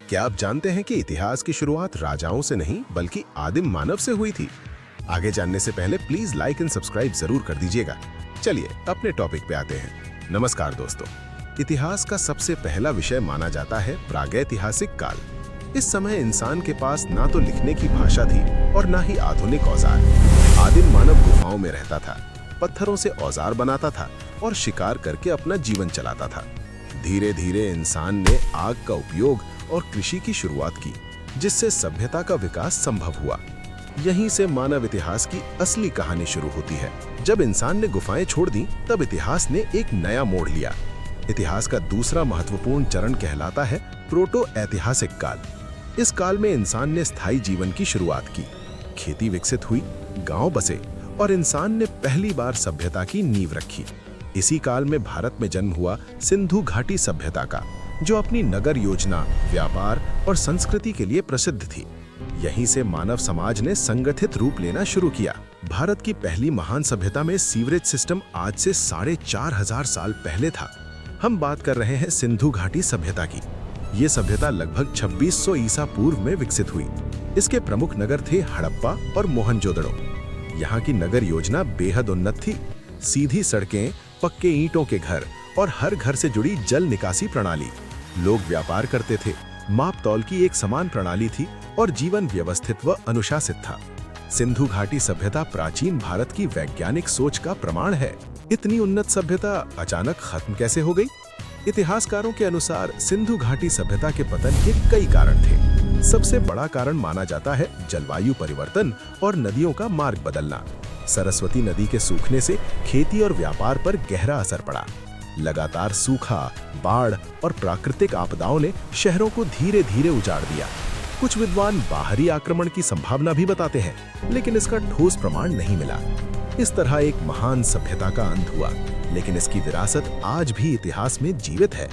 क्या आप जानते हैं कि इतिहास की शुरुआत राजाओं से नहीं बल्कि आदिम मानव से हुई थी? आगे जानने से पहले प्लीज लाइक एंड सब्सक्राइब जरूर कर दीजिएगा। चलिए अपने टॉपिक पे आते हैं। नमस्कार दोस्तों, इतिहास का सबसे पहला विषय माना जाता है प्रागैतिहासिक काल। इस समय इंसान के पास ना तो लिखने की भाषा थी और ना ही आधुनिक औजार। आदिम मानव गुफाओं में रहता था, पत्थरों से औजार बनाता था और शिकार करके अपना जीवन चलाता था। धीरे धीरे इंसान ने आग का उपयोग और कृषि की शुरुआत की, जिससे सभ्यता का विकास संभव हुआ। यहीं से मानव इतिहास की असली कहानी शुरू होती है। जब इंसान ने गुफाएं छोड़ दी, तब इतिहास ने एक नया मोड़ लिया। इतिहास का दूसरा महत्वपूर्ण चरण कहलाता है प्रोटो ऐतिहासिक काल। इस काल में इंसान ने स्थायी जीवन की शुरुआत की, खेती विकसित हुई, गांव बसे और इंसान ने पहली बार सभ्यता की नींव रखी। इसी काल में भारत में जन्म हुआ सिंधु घाटी सभ्यता का, जो अपनी नगर योजना, व्यापार और संस्कृति के लिए प्रसिद्ध थी। यहीं से मानव समाज ने संगठित रूप लेना शुरू किया। भारत की पहली महान सभ्यता में सीवरेज सिस्टम आज से 4500 साल पहले था। हम बात कर रहे हैं सिंधु घाटी सभ्यता की। ये सभ्यता लगभग 2600 ईसा पूर्व में विकसित हुई। इसके प्रमुख नगर थे हड़प्पा और मोहनजोदड़ो। यहाँ की नगर योजना बेहद उन्नत थी। सीधी सड़कें, पक्के ईंटों के घर और हर घर से जुड़ी जल निकासी प्रणाली। लोग व्यापार करते थे, माप तौल की एक समान प्रणाली थी और जीवन व्यवस्थित व अनुशासित था। सिंधु घाटी सभ्यता प्राचीन भारत की वैज्ञानिक सोच का प्रमाण है। इतनी उन्नत सभ्यता अचानक खत्म कैसे हो गई? इतिहासकारों के अनुसार सिंधु घाटी सभ्यता के पतन के कई कारण थे। सबसे बड़ा कारण माना जाता है जलवायु परिवर्तन और नदियों का मार्ग बदलना। सरस्वती नदी के सूखने से खेती और व्यापार पर गहरा असर पड़ा। लगातार सूखा, बाढ़ और प्राकृतिक आपदाओं ने शहरों को धीरे धीरे उजाड़ दिया। कुछ विद्वान बाहरी आक्रमण की संभावना भी बताते हैं, लेकिन इसका ठोस प्रमाण नहीं मिला। इस तरह एक महान सभ्यता का अंत हुआ, लेकिन इसकी विरासत आज भी इतिहास में जीवित है।